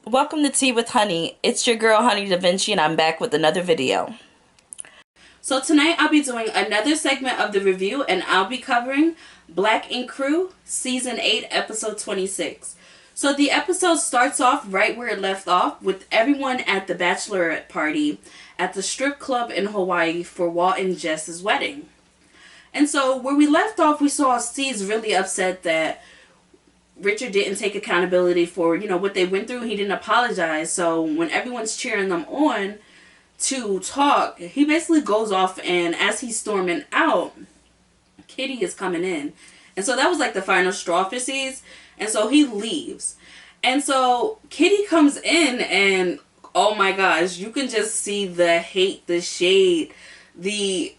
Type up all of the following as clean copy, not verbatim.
Welcome to Tea with Honey. It's your girl HoneyDaVinci and I'm back with another video. So tonight I'll be doing another segment of the review and I'll be covering Black & Crew Season 8 Episode 26. So the episode starts off right where it left off with everyone at the bachelorette party at the strip club in Hawaii for Walt and Jess's wedding. And so where we left off, we saw Steve's really upset that Richard didn't take accountability for, what they went through. He didn't apologize. So when everyone's cheering them on to talk, he basically goes off, and as he's storming out, Kitty is coming in. And so that was like the final straw for Steve's. And so he leaves. And so Kitty comes in and, oh my gosh, you can just see the hate, the shade, the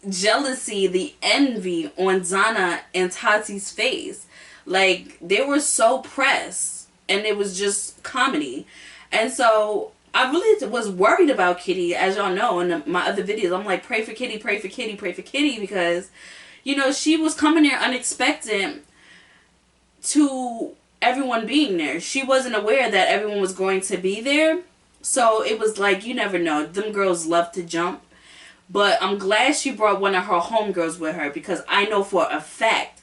jealousy, the envy on Donna and Tatti's face. Like, they were so pressed, and it was just comedy. And so I really was worried about Kitty, as y'all know in my other videos. I'm like, pray for Kitty, pray for Kitty, pray for Kitty, because, she was coming there unexpected to everyone being there. She wasn't aware that everyone was going to be there. So it was like, you never know. Them girls love to jump. But I'm glad she brought one of her homegirls with her, because I know for a fact,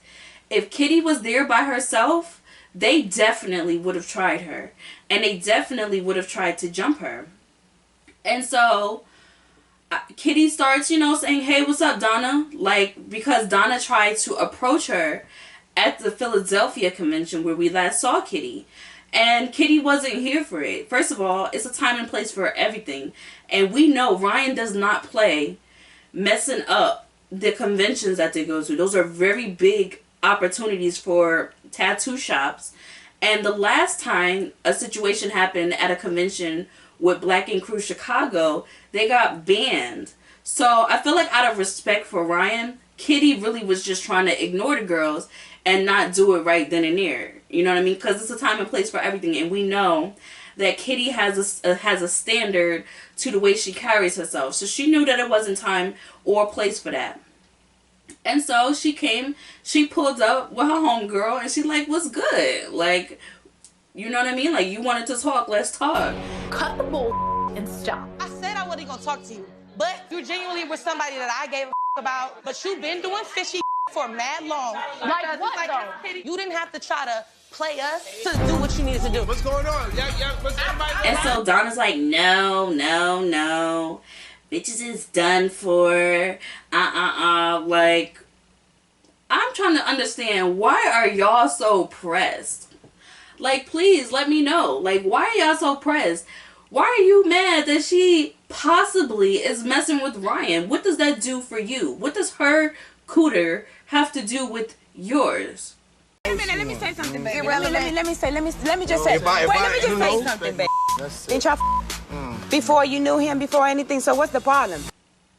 if Kitty was there by herself, they definitely would have tried her. And they definitely would have tried to jump her. And so Kitty starts, saying, hey, what's up, Donna? Like, because Donna tried to approach her at the Philadelphia convention where we last saw Kitty. And Kitty wasn't here for it. First of all, it's a time and place for everything. And we know Ryan does not play messing up the conventions that they go to. Those are very big opportunities for tattoo shops. And the last time a situation happened at a convention with Black & Crew Chicago, they got banned. So I feel like out of respect for Ryan, Kitty really was just trying to ignore the girls and not do it right then and there. You know what I mean? Because it's a time and place for everything. And we know that Kitty has a standard to the way she carries herself. So she knew that it wasn't time or place for that. And so she pulled up with her homegirl, and she's like, what's good? Like, you know what I mean? Like, you wanted to talk, let's talk. Cut the bull and stop. I said I wasn't gonna talk to you, but you genuinely were somebody that I gave a about, but you've been doing fishy for mad long. Like what, though? You didn't have to try to play us to do what you needed to do. What's going on? What's everybody going And so Donna's like, no. Bitches is done for. Like, I'm trying to understand, why are y'all so pressed? Like, please let me know. Like, why are y'all so pressed? Why are you mad that she possibly is messing with Ryan? What does that do for you? What does her cooter have to do with yours? Wait a minute, let me say something, baby. Let me just say something, baby. Didn't y'all before you knew him, before anything, so what's the problem?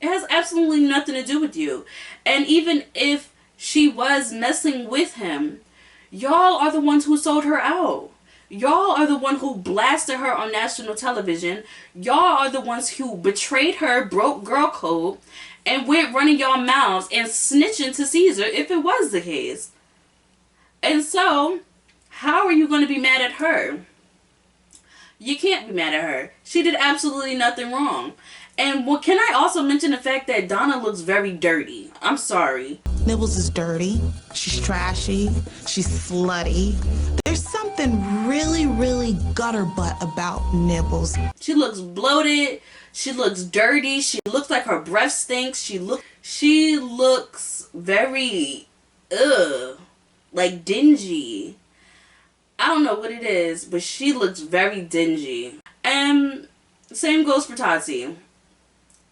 It has absolutely nothing to do with you. And even if she was messing with him, y'all are the ones who sold her out. Y'all are the one who blasted her on national television. Y'all are the ones who betrayed her, broke girl code, and went running y'all mouths and snitching to Caesar if it was the case. And so, how are you going to be mad at her? You can't be mad at her. She did absolutely nothing wrong. And can I also mention the fact that Donna looks very dirty? I'm sorry. Nibbles is dirty. She's trashy. She's slutty. There's something really, really gutter butt about Nibbles. She looks bloated. She looks dirty. She looks like her breath stinks. She looks very, like dingy. I don't know what it is, but she looks very dingy. And same goes for Tatti.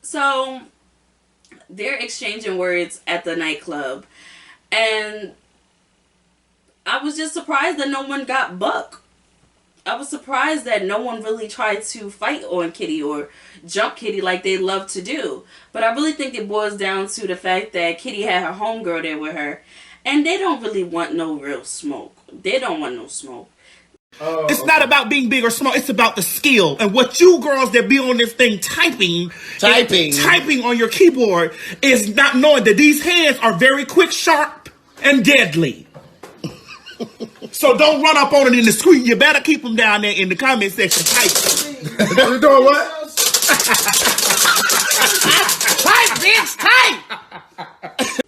So they're exchanging words at the nightclub, and I was just surprised that no one got buck. I was surprised that no one really tried to fight on Kitty or jump Kitty like they love to do. But I really think it boils down to the fact that Kitty had her homegirl there with her, and they don't really want no real smoke. They don't want no smoke. It's not about being big or small. It's about the skill. And what you girls that be on this thing typing on your keyboard is not knowing that these hands are very quick, sharp, and deadly. So don't run up on it in the street. You better keep them down there in the comment section tight. You doing what? Tight, bitch, tight!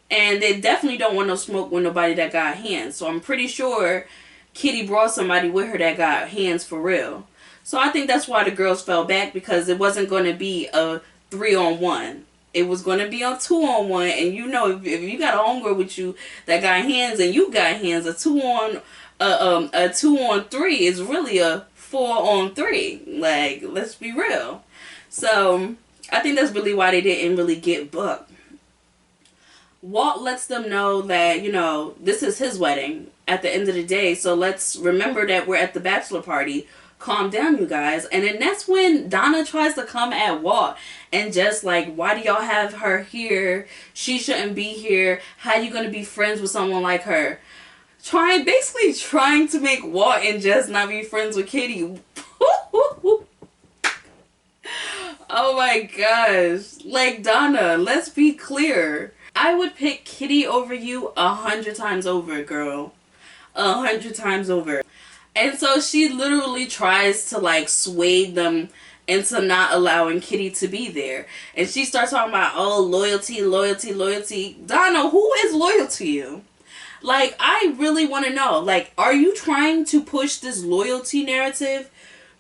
And they definitely don't want no smoke with nobody that got hands. So I'm pretty sure Kitty brought somebody with her that got hands for real. So I think that's why the girls fell back, because it wasn't going to be a 3-on-1. It was going to be a 2-on-1. And you know, if you got a homegirl with you that got hands and you got hands, a 2-on-3 is really a 4-on-3. Like, let's be real. So I think that's really why they didn't really get booked. Walt lets them know that, you know, this is his wedding at the end of the day. So let's remember that we're at the bachelor party. Calm down, you guys. And then that's when Donna tries to come at Walt and just like, why do y'all have her here? She shouldn't be here. How you gonna be friends with someone like her? Basically trying to make Walt and Jess not be friends with Kitty. Oh my gosh. Like, Donna, let's be clear. I would pick Kitty over you 100 times over, girl. 100 times over. And so she literally tries to like sway them into not allowing Kitty to be there. And she starts talking about, oh, loyalty, loyalty, loyalty. Donna, who is loyal to you? Like, I really want to know. Like, are you trying to push this loyalty narrative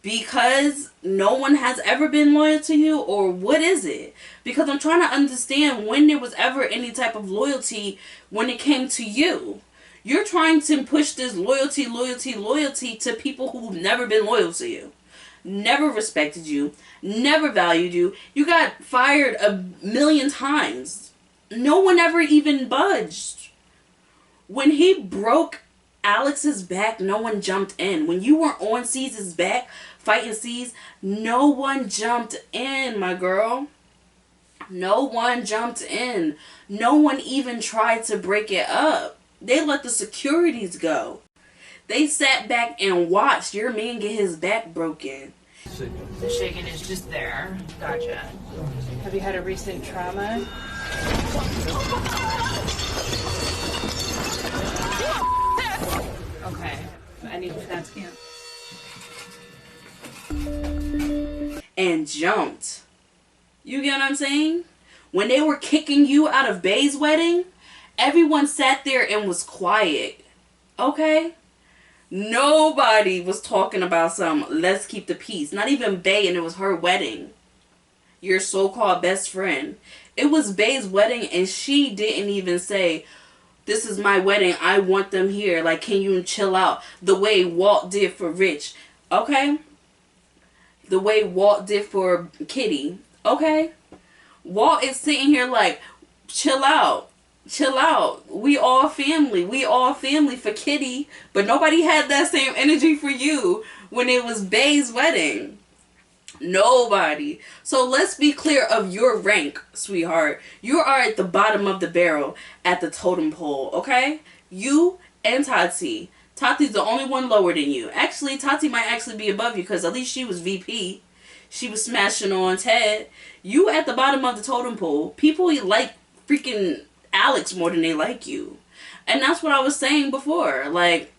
because no one has ever been loyal to you? Or what is it? Because I'm trying to understand when there was ever any type of loyalty when it came to you. You're trying to push this loyalty, loyalty, loyalty to people who've never been loyal to you. Never respected you. Never valued you. You got fired 1,000,000 times. No one ever even budged. When he broke Alex's back, no one jumped in. When you were on C's back, fighting C's, no one jumped in, my girl. No one jumped in. No one even tried to break it up. They let the securities go. They sat back and watched your man get his back broken. The shaking is just there. Gotcha. Have you had a recent trauma? Okay. I need a CAT scan. And jumped. You get what I'm saying? When they were kicking you out of Bay's wedding, everyone sat there and was quiet. Okay? Nobody was talking about some, let's keep the peace. Not even Bay, and it was her wedding. Your so-called best friend. It was Bay's wedding, and she didn't even say, this is my wedding, I want them here. Like, can you chill out? The way Walt did for Rich. Okay? The way Walt did for Kitty. Okay? Walt is sitting here like, chill out. Chill out. We all family. We all family for Kitty. But nobody had that same energy for you when it was Bay's wedding. Nobody. So let's be clear of your rank, sweetheart. You are at the bottom of the barrel at the totem pole, okay? You and Tatti. Tatti's the only one lower than you. Actually, Tatti might actually be above you because at least she was VP. She was smashing on Ted. You at the bottom of the totem pole. People like freaking Alex more than they like you. And that's what I was saying before. Like,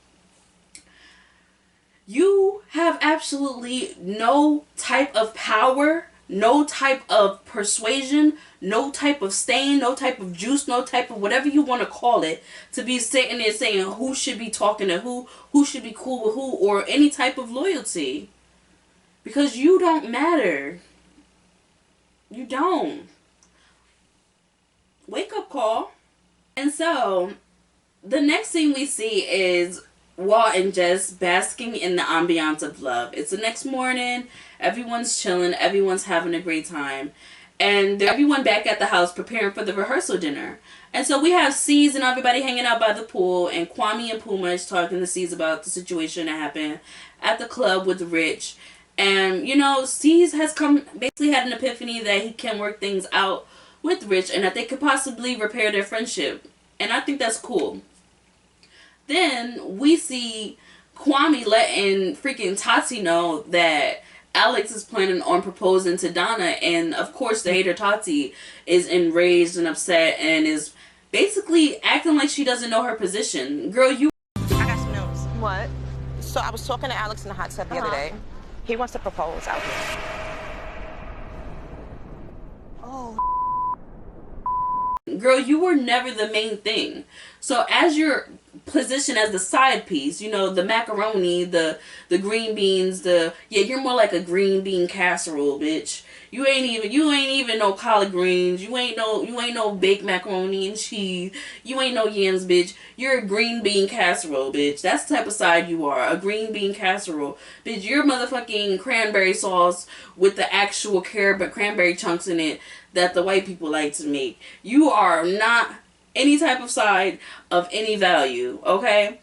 you have absolutely no type of power, no type of persuasion, no type of stain, no type of juice, no type of whatever you want to call it, to be sitting there saying who should be talking to who should be cool with who, or any type of loyalty. Because you don't matter. You don't. Wake up call. And so, the next thing we see is Walt and Jess basking in the ambiance of love. It's the next morning. Everyone's chilling. Everyone's having a great time. And everyone back at the house preparing for the rehearsal dinner. And so we have C's and everybody hanging out by the pool. And Quami and Puma is talking to C's about the situation that happened at the club with Rich. And, you know, C's has basically had an epiphany that he can work things out with Rich and that they could possibly repair their friendship. And I think that's cool. Then we see Quami letting freaking Tatti know that Alex is planning on proposing to Donna. And of course the hater Tatti is enraged and upset and is basically acting like she doesn't know her position. Girl, you... I got some notes. What? So I was talking to Alex in the hot tub the other day. He wants to propose out here. Girl, you were never the main thing. So as your position as the side piece, you know, the macaroni, the green beans, you're more like a green bean casserole, bitch. You ain't even no collard greens. You ain't no baked macaroni and cheese. You ain't no yams, bitch. You're a green bean casserole, bitch. That's the type of side you are. A green bean casserole. Bitch, you're motherfucking cranberry sauce with the actual cranberry chunks in it that the white people like to make. You are not any type of side of any value, okay?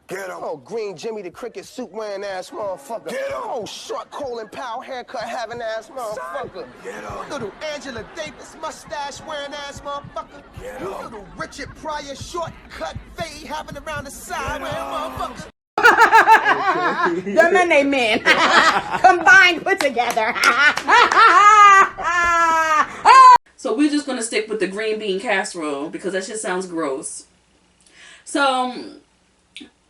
Get him. Oh, green Jimmy the cricket suit wearing ass motherfucker. Get him. Oh, short Colin Powell haircut having ass motherfucker. Get him. Little Angela Davis mustache wearing ass motherfucker. Get him. Little Richard Pryor shortcut fade having around the side wearing motherfucker. Them and they men combined, put together. So we're just gonna stick with the green bean casserole because that shit sounds gross. So,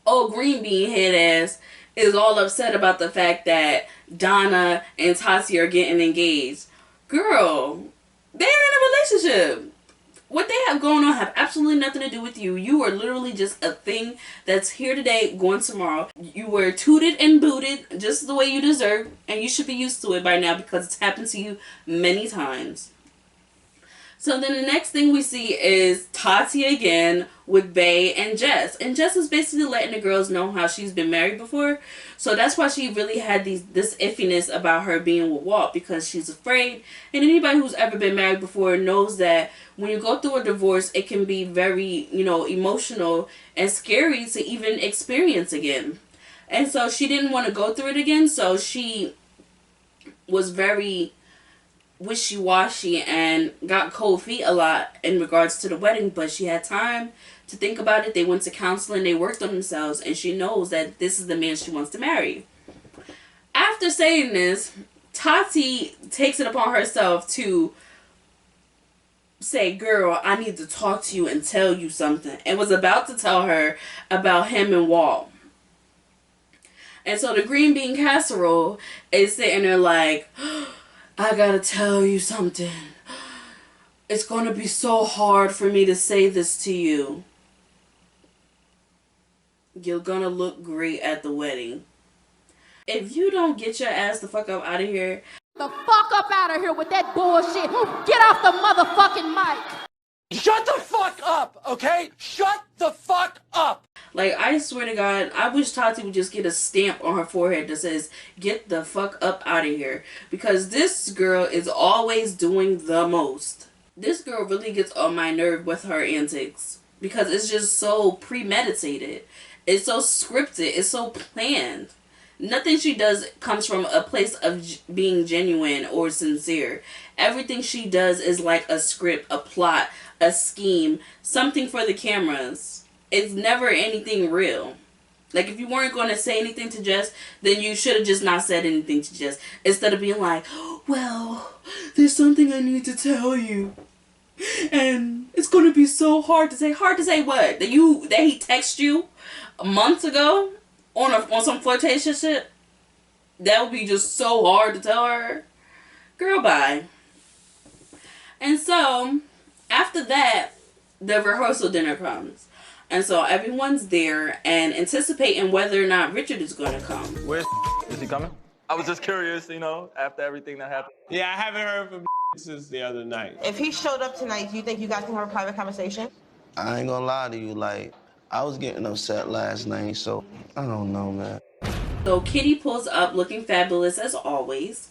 old green bean head ass is all upset about the fact that Donna and Tatti are getting engaged. Girl, they're in a relationship. What they have going on have absolutely nothing to do with you. You are literally just a thing that's here today, going tomorrow. You were tooted and booted just the way you deserve, and you should be used to it by now because it's happened to you many times. So then the next thing we see is Tatti again with Bae and Jess. And Jess is basically letting the girls know how she's been married before. So that's why she really had this iffiness about her being with Walt, because she's afraid. And anybody who's ever been married before knows that when you go through a divorce, it can be very, emotional and scary to even experience again. And so she didn't want to go through it again. So she was very wishy-washy and got cold feet a lot in regards to the wedding, but she had time to think about it. They went to counseling, they worked on themselves, and she knows that this is the man she wants to marry. After saying this, Tatti takes it upon herself to say, girl, I need to talk to you and tell you something, and was about to tell her about him and Walt. And so the green bean casserole is sitting there like, I gotta tell you something. It's gonna be so hard for me to say this to you. You're gonna look great at the wedding. If you don't get your ass the fuck up out of here. The fuck up out of here with that bullshit. Get off the motherfucking mic. Shut the fuck up, okay? Shut the fuck up. Like, I swear to God, I wish Tatti would just get a stamp on her forehead that says, get the fuck up out of here. Because this girl is always doing the most. This girl really gets on my nerve with her antics. Because it's just so premeditated. It's so scripted. It's so planned. Nothing she does comes from a place of being genuine or sincere. Everything she does is like a script, a plot, a scheme, something for the cameras. It's never anything real. Like, if you weren't going to say anything to Jess, then you should have just not said anything to Jess. Instead of being like, well, there's something I need to tell you. And it's going to be so hard to say. Hard to say what? That he texted you months ago on some flirtation shit? That would be just so hard to tell her. Girl, bye. And so, after that, the rehearsal dinner comes. And so everyone's there and anticipating whether or not Richard is going to come. Where's is he coming? I was just curious, after everything that happened. Yeah, I haven't heard from since the other night. If he showed up tonight, do you think you guys can have a private conversation? I ain't gonna lie to you, I was getting upset last night, so I don't know, man. So Kitty pulls up looking fabulous as always.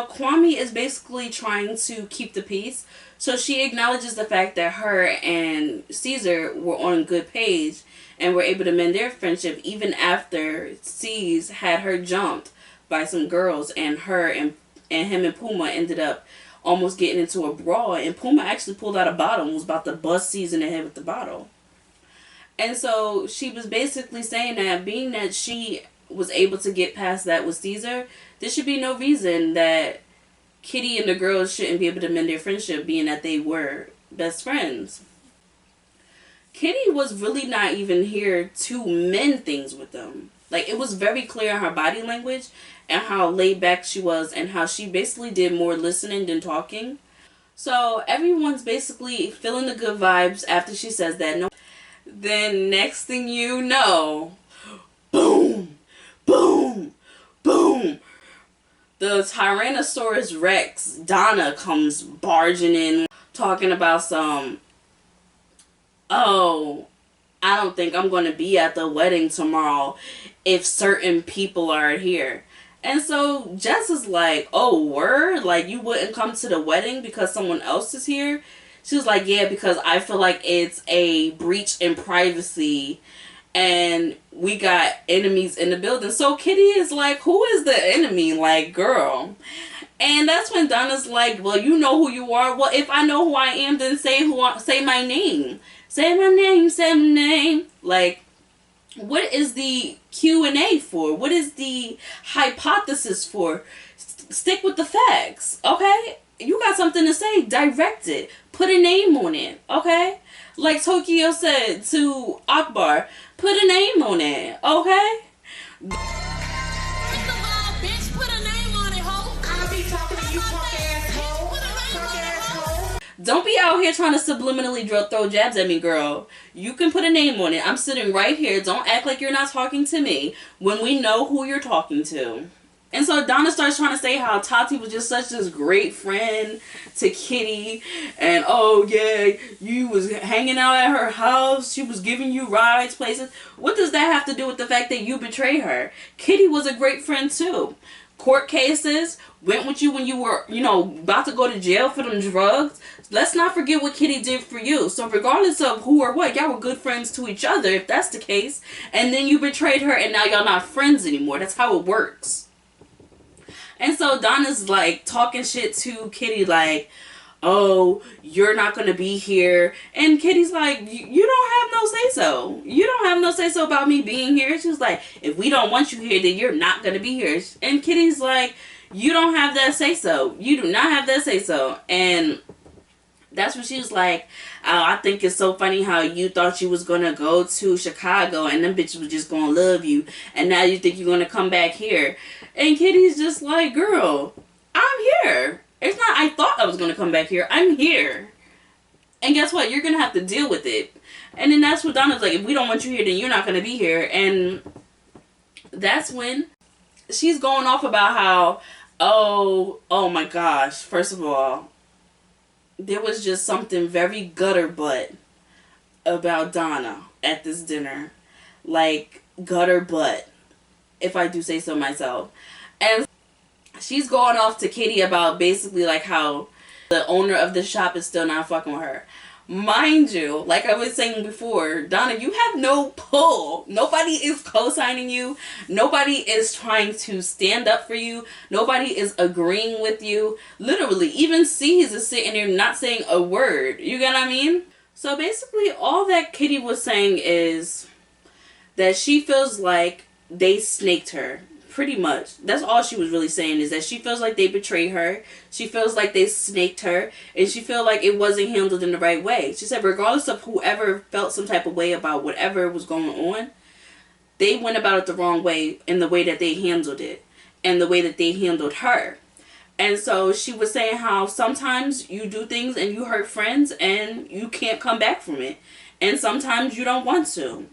Quami is basically trying to keep the peace. So she acknowledges the fact that her and Caesar were on a good page and were able to mend their friendship even after C's had her jumped by some girls, and her and him and Puma ended up almost getting into a brawl, and Puma actually pulled out a bottle and was about to bust C's in the head with the bottle. And so she was basically saying that being that she was able to get past that with Caesar, there should be no reason that Kitty and the girls shouldn't be able to mend their friendship, being that they were best friends. Kitty was really not even here to mend things with them. Like, it was very clear in her body language and how laid back she was and how she basically did more listening than talking. So everyone's basically feeling the good vibes after she says that. No. Then next thing you know, boom, boom, boom. The Tyrannosaurus Rex, Donna, comes barging in talking about some, oh, I don't think I'm going to be at the wedding tomorrow if certain people are here. And so Jess is like, oh, word? Like, you wouldn't come to the wedding because someone else is here? She was like, yeah, because I feel like it's a breach in privacy and we got enemies in the building. So Kitty is like, who is the enemy? Like, girl. And that's when Donna's like, well, you know who you are. Well, if I know who I am, then say my name. Say my name, say my name. Like, what is the Q&A for? What is the hypothesis for? Stick with the facts, okay? You got something to say, direct it. Put a name on it, okay? Like Tokyo said to Akbar, put a name on it, okay? Don't be out here trying to subliminally throw jabs at me, girl. You can put a name on it. I'm sitting right here. Don't act like you're not talking to me when we know who you're talking to. And so Donna starts trying to say how Tatti was just such this great friend to Kitty. And, oh, yeah, you was hanging out at her house. She was giving you rides, places. What does that have to do with the fact that you betrayed her? Kitty was a great friend, too. Court cases, went with you when you were, about to go to jail for them drugs. Let's not forget what Kitty did for you. So regardless of who or what, y'all were good friends to each other, if that's the case. And then you betrayed her and now y'all not friends anymore. That's how it works. And so Donna's like talking shit to Kitty like, oh, you're not going to be here. And Kitty's like, you don't have no say-so. You don't have no say-so about me being here. She's like, if we don't want you here, then you're not going to be here. And Kitty's like, you don't have that say-so. You do not have that say-so. And that's when she was like, oh, I think it's so funny how you thought you was going to go to Chicago and them bitches was just going to love you. And now you think you're going to come back here. And Kitty's just like, girl, I'm here. It's not I thought I was going to come back here. I'm here. And guess what? You're going to have to deal with it. And then that's what Donna's like, if we don't want you here, then you're not going to be here. And that's when she's going off about how, oh my gosh, first of all, there was just something very gutter butt about Donna at this dinner. Like, gutter butt, if I do say so myself. And she's going off to Kitty about basically like how the owner of the shop is still not fucking with her. Mind you, like I was saying before, Donna, you have no pull. Nobody is co-signing you. Nobody is trying to stand up for you. Nobody is agreeing with you. Literally, even C's is sitting there not saying a word. You get what I mean? So basically, all that Kitty was saying is that she feels like they snaked her. Pretty much. That's all she was really saying, is that she feels like they betrayed her. She feels like they snaked her. And she feels like it wasn't handled in the right way. She said regardless of whoever felt some type of way about whatever was going on, they went about it the wrong way in the way that they handled it. And the way that they handled her. And so she was saying how sometimes you do things and you hurt friends and you can't come back from it. And sometimes you don't want to.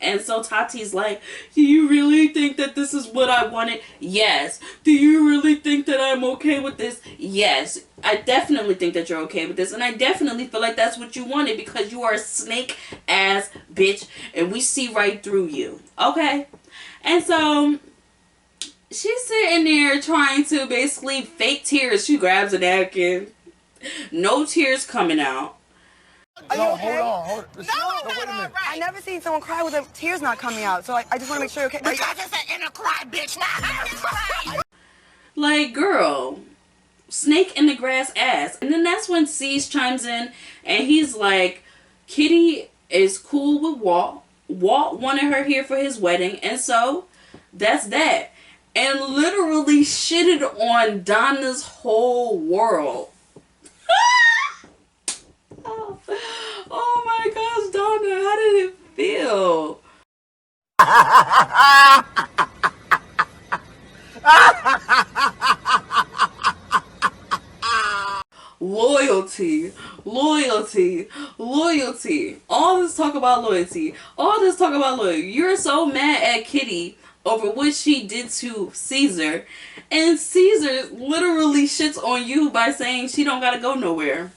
And so Tatti's like, do you really think that this is what I wanted? Yes. Do you really think that I'm okay with this? Yes. I definitely think that you're okay with this. And I definitely feel like that's what you wanted because you are a snake ass bitch. And we see right through you. Okay? And so she's sitting there trying to basically fake tears. She grabs a napkin. No tears coming out. Are you okay? Hold on. No, wait a minute. I never seen someone cry with the tears not coming out, so I just want to make sure you're okay. Because it's an inner cry, bitch. Not like, girl, snake in the grass ass. And then that's when C's chimes in and he's like, Kitty is cool with Walt Walt wanted her here for his wedding, and so that's that. And literally shitted on Donna's whole world. Oh my gosh, Donna, how did it feel? Loyalty, loyalty, loyalty. All this talk about loyalty. All this talk about loyalty. You're so mad at Kitty over what she did to Caesar, and Caesar literally shits on you by saying she don't gotta go nowhere.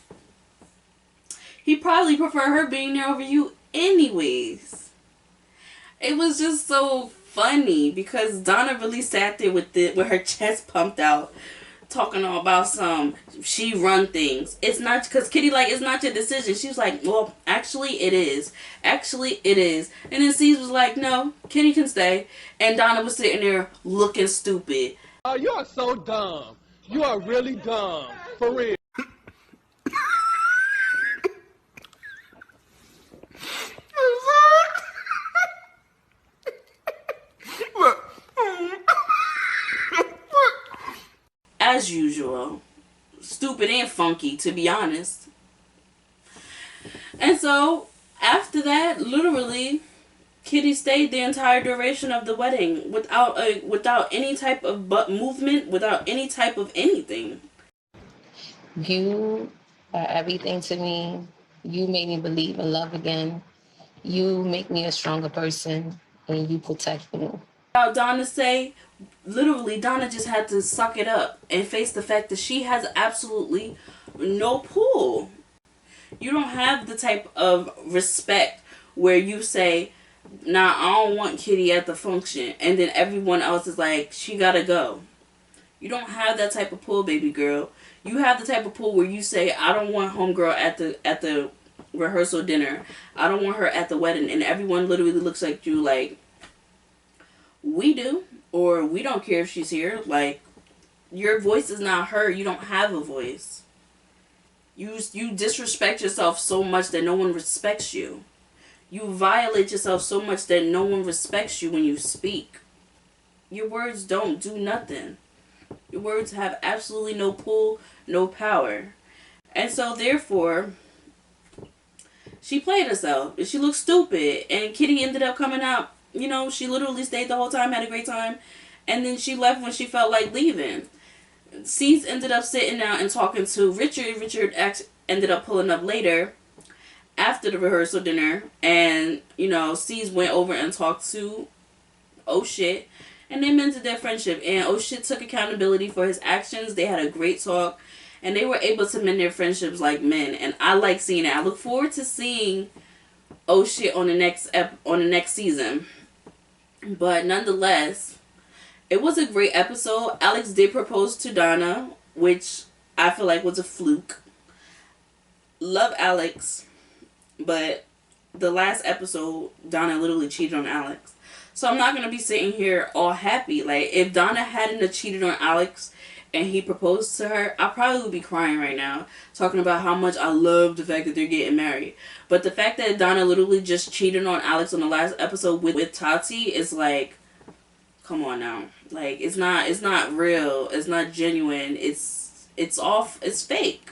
He probably prefer her being there over you anyways. It was just so funny because Donna really sat there with her chest pumped out, talking all about she run things. It's not, because Kitty like, it's not your decision. She was like, well, actually it is. Actually it is. And then Caesar was like, no, Kitty can stay. And Donna was sitting there looking stupid. Oh, you are so dumb. You are really dumb. For real. As usual. Stupid and funky, to be honest. And so, after that, literally, Kitty stayed the entire duration of the wedding without any type of butt movement, without any type of anything. You are everything to me. You made me believe in love again. You make me a stronger person, and you protect me. Donna say, literally, Donna just had to suck it up and face the fact that she has absolutely no pull. You don't have the type of respect where you say, nah, I don't want Kitty at the function, and then everyone else is like, she gotta go. You don't have that type of pull, baby girl. You have the type of pull where you say, I don't want homegirl at the rehearsal dinner. I don't want her at the wedding, and everyone literally looks like you like, we do, or we don't care if she's here. Like, your voice is not heard. You don't have a voice. You disrespect yourself so much that no one respects you. You violate yourself so much that no one respects you when you speak. Your words don't do nothing. Your words have absolutely no pull, no power. And so therefore, she played herself. She looked stupid. And Kitty ended up coming out. You know, she literally stayed the whole time, had a great time. And then she left when she felt like leaving. Cease ended up sitting down and talking to Richard. Richard ended up pulling up later after the rehearsal dinner. And, you know, Cease went over and talked to Oh Shit. And they mended their friendship. And Oh Shit took accountability for his actions. They had a great talk. And they were able to mend their friendships like men. And I like seeing it. I look forward to seeing Oh Shit on the next season. But nonetheless, it was a great episode. Alex did propose to Donna, which I feel like was a fluke. Love Alex, but the last episode, Donna literally cheated on Alex. So I'm not going to be sitting here all happy. Like, if Donna hadn't have cheated on Alex and he proposed to her, I probably would be crying right now, talking about how much I love the fact that they're getting married. But the fact that Donna literally just cheated on Alex on the last episode with Tatti is like, come on now. Like, it's not real. It's not genuine. It's fake.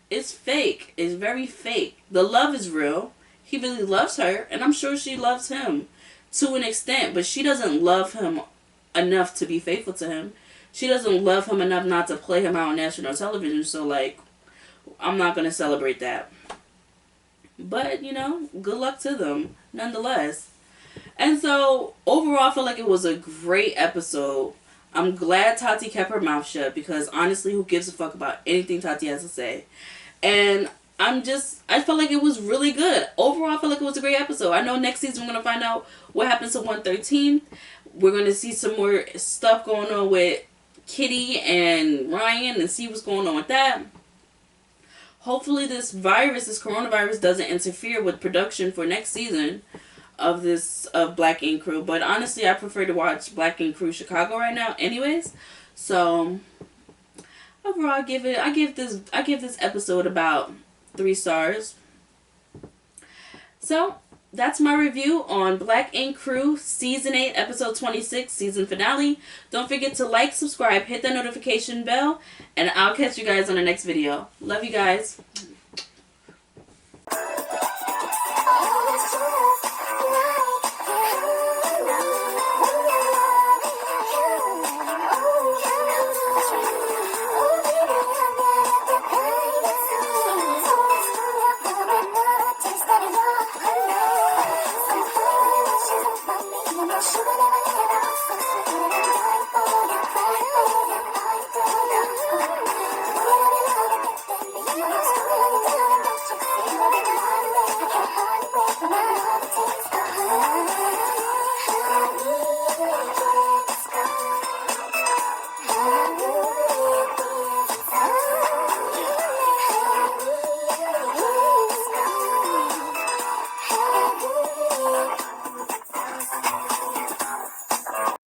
It's fake. It's very fake. The love is real. He really loves her, and I'm sure she loves him to an extent, but she doesn't love him enough to be faithful to him. She doesn't love him enough not to play him out on national television, so, like, I'm not going to celebrate that. But, you know, good luck to them, nonetheless. And so, overall, I feel like it was a great episode. I'm glad Tatti kept her mouth shut, because, honestly, who gives a fuck about anything Tatti has to say? And I felt like it was really good. Overall, I feel like it was a great episode. I know next season we're going to find out what happens to 113. We're going to see some more stuff going on with Kitty and Ryan and see what's going on with that. Hopefully this coronavirus doesn't interfere with production for next season of Black Ink Crew. But honestly, I prefer to watch Black Ink Crew Chicago right now anyways. So overall, I give this episode about 3 stars. So that's my review on Black Ink Crew Season 8, Episode 26, Season Finale. Don't forget to like, subscribe, hit that notification bell, and I'll catch you guys on the next video. Love you guys.